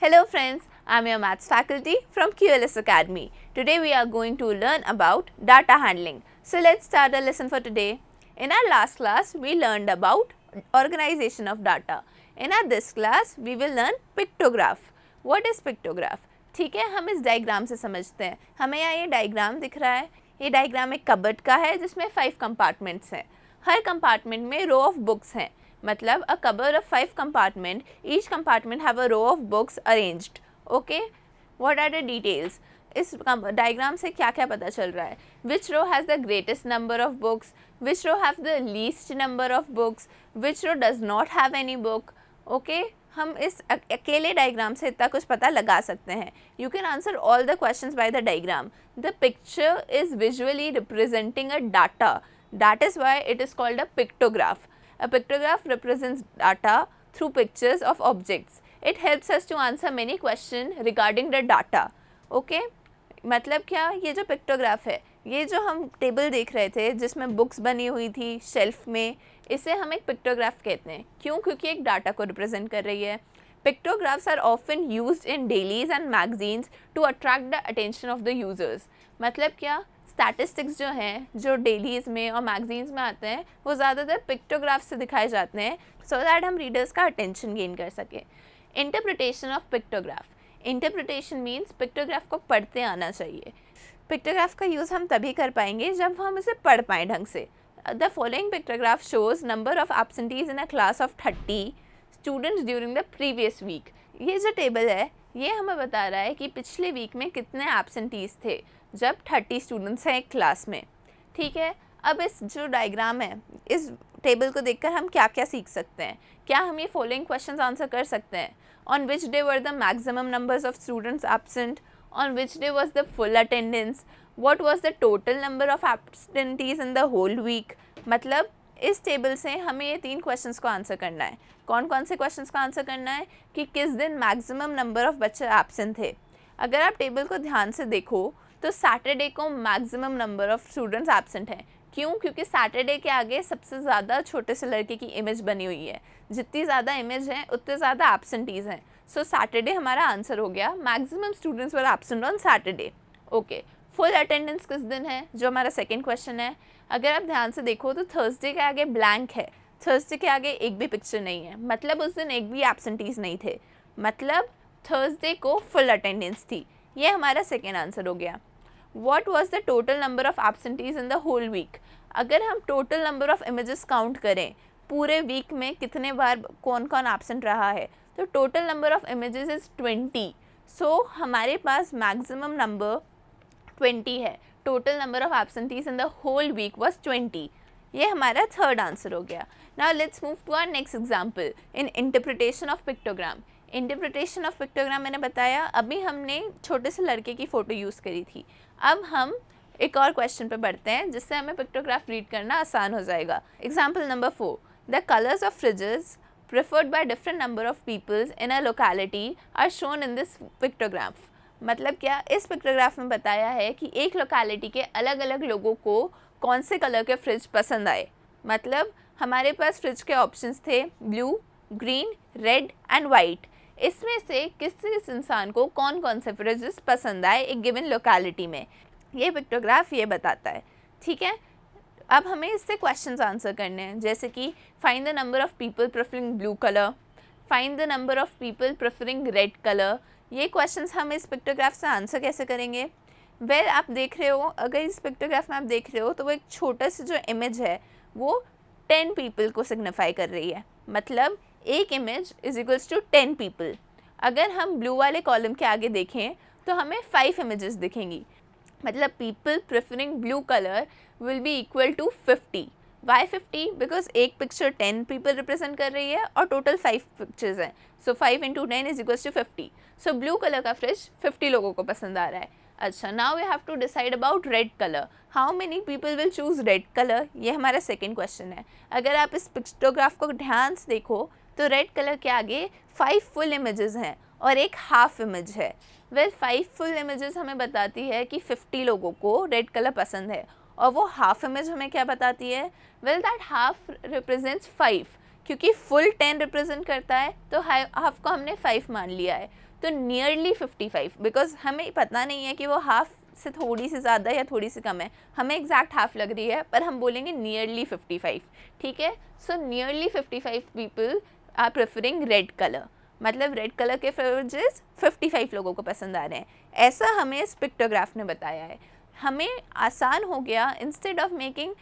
Hello friends, I am your maths faculty from QLS Academy. Today we are going to learn about data handling. So let's start our lesson for today. In our last class we learned about organization of data. In our this class we will learn pictograph. What is pictograph? ठीक है, हम इस diagram से समझते हैं. हमें यहाँ ये डायग्राम दिख रहा है. ये डायग्राम एक कबर्ड का है जिसमें 5 कंपार्टमेंट्स हैं. हर कंपार्टमेंट में रो ऑफ बुक्स हैं. मतलब a cupboard of 5 compartment, each compartment have a row of books arranged. Okay, what are the details? इस डायग्राम से क्या क्या पता चल रहा है? Which row has the greatest number of books? Which row have the least number of books? Which row does not have any book? Okay, हम इस अकेले डायग्राम से इतना कुछ पता लगा सकते हैं. You can answer all the questions by the diagram. The picture is visually representing a data. That is why it is called a pictograph. A pictograph represents data through pictures of objects. It helps us to answer many questions regarding the data. Okay? मतलब क्या, ये जो pictograph है, ये जो हम table देख रहे थे जिसमें बुक्स बनी हुई थी शेल्फ में, इसे हम एक पिक्टोग्राफ कहते हैं. क्यों? क्योंकि एक डाटा को रिप्रेजेंट कर रही है. Pictographs are often used in dailies and magazines to attract the attention of the users. मतलब क्या, स्टैटिस्टिक्स जो हैं, जो डेलीज़ में और मैगजीन्स में आते हैं, वो ज़्यादातर पिक्टोग्राफ से दिखाए जाते हैं सो दैट हम रीडर्स का अटेंशन गेन कर सकें. Interpretation of pictograph. Interpretation means pictograph को पढ़ते आना चाहिए. पिक्टोग्राफ का यूज़ हम तभी कर पाएंगे जब हम इसे पढ़ पाएँ ढंग से. The following pictograph shows number of absentees in a class of 30 students during the previous week. ये जो टेबल है ये हमें बता रहा है कि पिछले वीक में कितने एब्सेंटीज थे जब 30 स्टूडेंट्स हैं एक क्लास में. ठीक है, अब इस जो डायग्राम है, इस टेबल को देखकर हम क्या क्या सीख सकते हैं. क्या हम ये फॉलोइंग क्वेश्चंस आंसर कर सकते हैं? On which day were the maximum numbers of students absent? On which day was the full attendance? What was the total number of absentees in the whole week? मतलब इस table से हमें ये 3 questions को answer करना है. कौन कौन से क्वेश्चंस का आंसर करना है? कि किस दिन मैक्सिमम नंबर ऑफ बच्चे एब्सेंट थे. अगर आप टेबल को ध्यान से देखो तो सैटरडे को maximum number of students absent हैं. क्यों? क्योंकि सैटरडे के आगे सबसे ज़्यादा छोटे से लड़के की इमेज बनी हुई है. जितनी ज़्यादा इमेज है उतने ज़्यादा एब्सेंटीज़ हैं. सो सैटरडे हमारा आंसर हो गया. Maximum students were absent on Saturday. Okay, full attendance किस दिन है, जो हमारा सेकेंड क्वेश्चन है. अगर आप ध्यान से देखो तो थर्सडे के आगे ब्लैंक है. थर्सडे के आगे एक भी पिक्चर नहीं है. मतलब उस दिन एक भी एब्सेंटीज़ नहीं थे. मतलब थर्सडे को फुल अटेंडेंस थी. ये हमारा सेकेंड आंसर हो गया. What was the total number of absentees in the whole week? अगर हम total number of images count करें पूरे वीक में कितने बार कौन कौन एब्सेंट रहा है, तो total number of images is 20. So हमारे पास मैक्सिमम नंबर 20 है. Total number of absentees in the whole week was 20. ये हमारा थर्ड आंसर हो गया. Now let's move to our next example in interpretation of pictogram. Interpretation of pictogram मैंने बताया, अभी हमने छोटे से लड़के की फ़ोटो यूज़ करी थी. अब हम एक और क्वेश्चन पे बढ़ते हैं जिससे हमें पिक्टोग्राफ रीड करना आसान हो जाएगा. Example number 4. The colours of fridges preferred by different number of peoples in a locality are shown in this pictograph. मतलब क्या, इस पिक्टोग्राफ में बताया है कि एक लोकेलिटी के अलग अलग लोगों को कौन से कलर के फ्रिज पसंद आए. मतलब हमारे पास फ्रिज के ऑप्शंस थे blue, green, red and white. इसमें से किस इंसान को कौन कौन से फ्रिजेस पसंद आए एक गिवन लोकेलिटी में, ये पिक्टोग्राफ ये बताता है. ठीक है, अब हमें इससे क्वेश्चंस आंसर करने हैं, जैसे कि find the number of people preferring blue colour, find the number of people preferring red colour. ये क्वेश्चंस हम इस पिक्टोग्राफ से आंसर कैसे करेंगे? वेल, आप देख रहे हो, अगर इस पिक्टोग्राफ में आप देख रहे हो तो वो एक छोटा सा जो इमेज है वो 10 पीपल को सिग्निफाई कर रही है. मतलब एक image is equals to 10 people. अगर हम ब्लू वाले कॉलम के आगे देखें तो हमें 5 इमेजेस दिखेंगी. मतलब people preferring blue colour will be equal to 50. Why 50? Because एक पिक्चर 10 पीपल रिप्रेजेंट कर रही है और टोटल 5 पिक्चर्स हैं. So 5 × 10 is equals to 50. So blue colour का फ्रिज 50 लोगों को पसंद आ रहा है. अच्छा, now we have to decide about red colour. How many people will choose red colour? ये हमारा सेकेंड क्वेश्चन है. अगर आप इस पिक्टोग्राफ को ध्यान से देखो तो रेड कलर के आगे 5 फुल इमेजेस हैं और एक हाफ इमेज है. वेल, 5 फुल इमेजेस हमें बताती है कि 50 लोगों को रेड कलर पसंद है, और वो हाफ इमेज हमें क्या बताती है? Well, that half represents 5. क्योंकि फुल 10 रिप्रेजेंट करता है तो हाफ को हमने 5 मान लिया है. तो नियरली 55, बिकॉज हमें पता नहीं है कि वो हाफ से थोड़ी सी ज़्यादा या थोड़ी सी कम है, हमें एग्जैक्ट हाफ लग रही है, पर हम बोलेंगे नियरली 55, ठीक है। So nearly 55 people are preferring red colour, मतलब रेड कलर के फ्रेवरेजेस 55 लोगों को पसंद आ रहे हैं, ऐसा हमें इस पिक्टोग्राफ ने बताया है। हमें आसान हो गया, इंस्टेड ऑफ मेकिंग,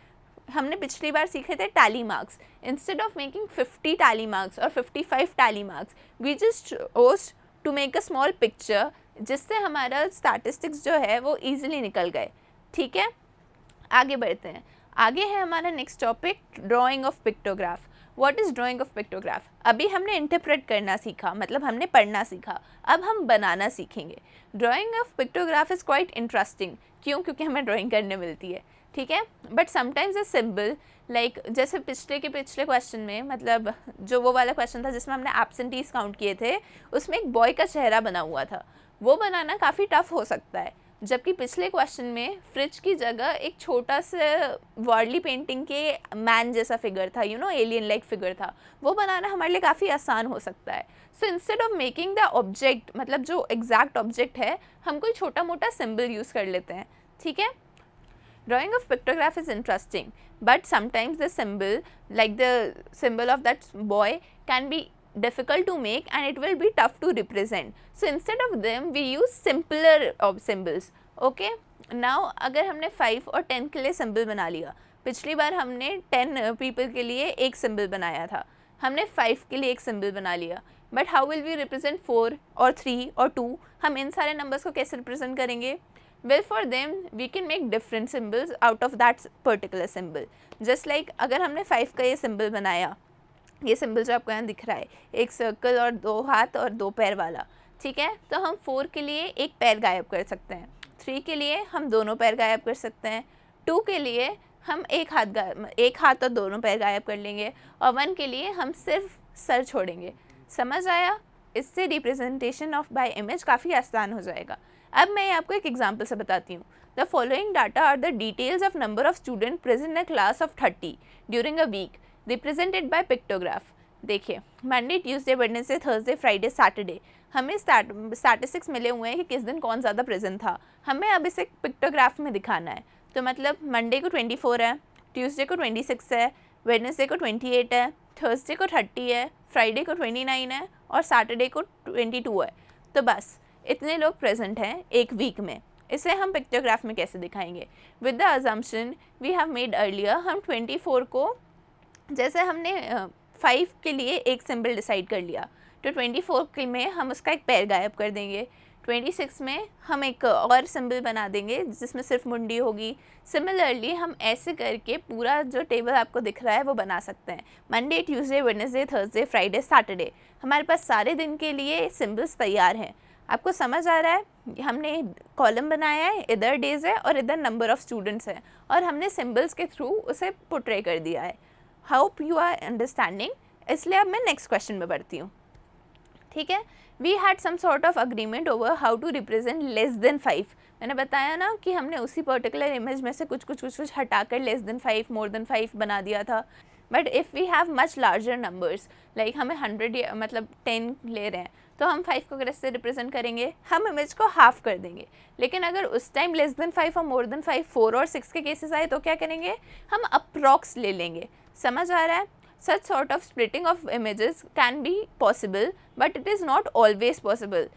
हमने पिछली बार सीखे थे tally marks, instead of making 50 tally marks और 55 tally marks, we just chose to make a small picture, जिससे हमारा स्टैटिस्टिक्स जो है वो ईजिली निकल गए, ठीक है। आगे बढ़ते हैं, आगे है हमारा next topic drying of pictograph. What is drying of pictograph? अभी हमने इंटरप्रेट करना सीखा, मतलब हमने पढ़ना सीखा, अब हम बनाना सीखेंगे। Drying of pictograph is quite interesting, क्यों? क्योंकि हमें ड्राइंग करने मिलती है, ठीक है। But sometimes a symbol like जैसे पिछले क्वेश्चन में, मतलब जो वो वाला क्वेश्चन था जिसमें हमने एब्सेंटीज काउंट किए थे, उसमें एक बॉय का चेहरा बना हुआ था, वो बनाना काफ़ी टफ हो सकता है। जबकि पिछले क्वेश्चन में फ्रिज की जगह एक छोटा सा वर्डली पेंटिंग के मैन जैसा फिगर था, एलियन लाइक फिगर था, वो बनाना हमारे लिए काफ़ी आसान हो सकता है। So instead of making the object, मतलब जो एग्जैक्ट ऑब्जेक्ट है, हम कोई छोटा मोटा सिंबल यूज़ कर लेते हैं, ठीक है। Drawing of pictograph is interesting, but sometimes the symbol, like the symbol of that boy, can be difficult to make and it will be tough to represent. So instead of them, we use simpler symbols. Okay? Now अगर हमने 5 और 10 के लिए symbol बना लिया, पिछली बार हमने 10 people के लिए एक symbol बनाया था, हमने 5 के लिए एक symbol बना लिया, but how will we represent 4 और 3 और 2? हम इन सारे numbers को कैसे represent करेंगे? Well, for them we can make different symbols out of that particular symbol. Just like अगर हमने 5 का ये symbol बनाया, ये symbol जो आपको यहाँ दिख रहा है, एक सर्कल और 2 हाथ और 2 पैर वाला, ठीक है, तो हम 4 के लिए एक पैर गायब कर सकते हैं, 3 के लिए हम दोनों पैर गायब कर सकते हैं, 2 के लिए हम एक हाथ और दोनों पैर गायब कर लेंगे, और 1 के लिए हम सिर्फ सर छोड़ेंगे। समझ आया? इससे रिप्रेजेंटेशन ऑफ बाय इमेज काफ़ी आसान हो जाएगा। अब मैं आपको एक एग्जाम्पल से बताती हूँ। The following data are the details of number of student present in a class of 30 during a week represented by pictograph. देखिए, Monday, Tuesday, Wednesday, Thursday, Friday, Saturday, हमें स्टैटिस्टिक्स मिले हुए हैं कि किस दिन कौन ज़्यादा प्रेजेंट था, हमें अब इसे पिक्टोग्राफ में दिखाना है। तो मतलब मंडे को 24 है, ट्यूसडे को 26 है, वेडनेसडे को 28 है, थर्सडे को 30 है, फ्राइडे को 29 है और सैटरडे को 22 है। तो बस इतने लोग प्रेजेंट हैं एक वीक में। इसे हम पिक्टोग्राफ में कैसे दिखाएंगे? With the assumption we have made earlier, हम 24 को, जैसे हमने 5 के लिए एक सिंबल डिसाइड कर लिया, तो 24 के में हम उसका एक पैर गायब कर देंगे, 26 में हम एक और सिंबल बना देंगे जिसमें सिर्फ मुंडी होगी। सिमिलरली हम ऐसे करके पूरा जो टेबल आपको दिख रहा है वो बना सकते हैं। Monday, Tuesday, Wednesday, Thursday, Friday, Saturday, हमारे पास सारे दिन के लिए सिंबल्स तैयार हैं। आपको समझ आ रहा है? हमने कॉलम बनाया है, इधर डेज है और इधर नंबर ऑफ़ स्टूडेंट्स है, और हमने सिंबल्स के थ्रू उसे पोर्ट्रे कर दिया है। Hope you are understanding. इसलिए अब मैं नेक्स्ट क्वेश्चन में बढ़ती हूँ, ठीक है। We had some sort of agreement over how to represent less than 5। मैंने बताया ना कि हमने उसी पर्टिकुलर इमेज में से कुछ हटाकर लेस देन 5, मोर देन 5 बना दिया था। But if we have much larger numbers, like हमें 100 मतलब 10 ले रहे हैं, तो हम 5 को कैसे रिप्रेजेंट करेंगे? हम इमेज को हाफ कर देंगे। लेकिन अगर उस टाइम लेस देन 5 और मोर देन 5, 4 और 6 के केसेस आए तो क्या करेंगे? हम अप्रॉक्स ले लेंगे। समझ आ रहा है? Such sort of splitting of images can be possible, but it is not always possible.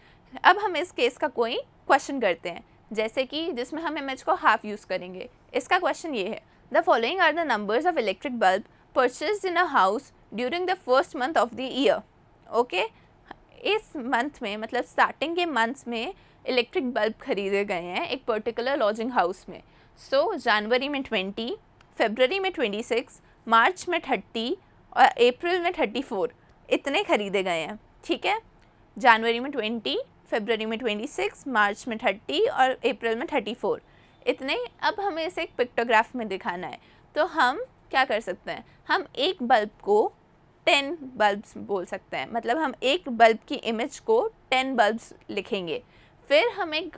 अब हम इस केस का कोई क्वेश्चन करते हैं, जैसे कि जिसमें हम इमेज को हाफ यूज़ करेंगे। इसका क्वेश्चन ये है, the following are the numbers of electric bulb purchased in a house during the first month of the year. Okay, इस मंथ में, मतलब स्टार्टिंग के मंथ्स में इलेक्ट्रिक बल्ब खरीदे गए हैं एक पर्टिकुलर लॉजिंग हाउस में। सो जनवरी में 20, फरवरी में 26, मार्च में 30 और अप्रैल में 34 इतने खरीदे गए हैं, ठीक है। जनवरी में 20, फरवरी में 26, मार्च में 30 और अप्रैल में 34 इतने। अब हमें इसे एक पिक्टोग्राफ में दिखाना है, तो हम क्या कर सकते हैं? हम एक बल्ब को 10 बल्ब्स बोल सकते हैं, मतलब हम एक बल्ब की इमेज को 10 बल्ब्स लिखेंगे। फिर हम एक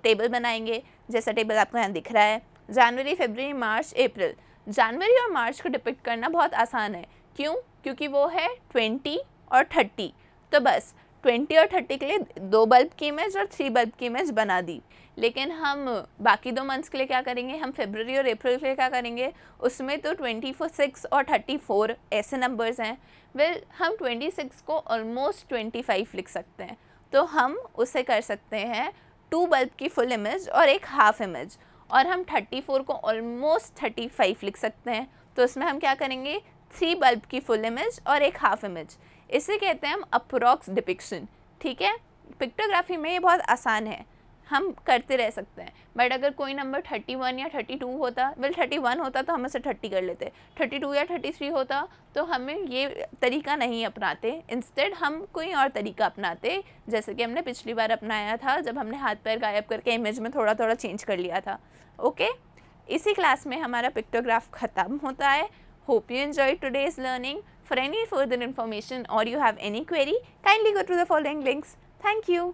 टेबल बनाएंगे, जैसा टेबल आपको यहाँ दिख रहा है, जनवरी, फरवरी, मार्च, अप्रैल। जनवरी और मार्च को डिपिक्ट करना बहुत आसान है। क्यों? क्योंकि वो है 20 और 30। तो बस 20 और 30 के लिए 2 बल्ब की इमेज और 3 बल्ब की इमेज बना दी, लेकिन हम बाकी 2 मंथ्स के लिए क्या करेंगे, हम फरवरी और अप्रैल के लिए क्या करेंगे, उसमें तो 26 और 34 ऐसे नंबर्स हैं। हम 26 को ऑलमोस्ट 25 लिख सकते हैं, तो हम उसे कर सकते हैं 2 बल्ब की फुल इमेज और एक हाफ इमेज, और हम 34 को ऑलमोस्ट 35 लिख सकते हैं, तो उसमें हम क्या करेंगे, 3 बल्ब की फुल इमेज और एक हाफ इमेज। इसे कहते हैं हम अप्रॉक्स डिपिक्शन। ठीक है, पिक्टोग्राफी में ये बहुत आसान है, हम करते रह सकते हैं। बट अगर कोई नंबर 31 या 32 होता, 31 होता तो हम उसे 30 कर लेते, 32 या 33 होता तो हमें ये तरीका नहीं अपनाते, इंस्टेड हम कोई और तरीका अपनाते, जैसे कि हमने पिछली बार अपनाया था जब हमने हाथ पैर गायब करके इमेज में थोड़ा थोड़ा चेंज कर लिया था। ओके, इसी क्लास में हमारा पिक्टोग्राफ ख़त्म होता है। Hope you enjoyed today's learning. For any further information or you have any query, kindly go to the following links. Thank you.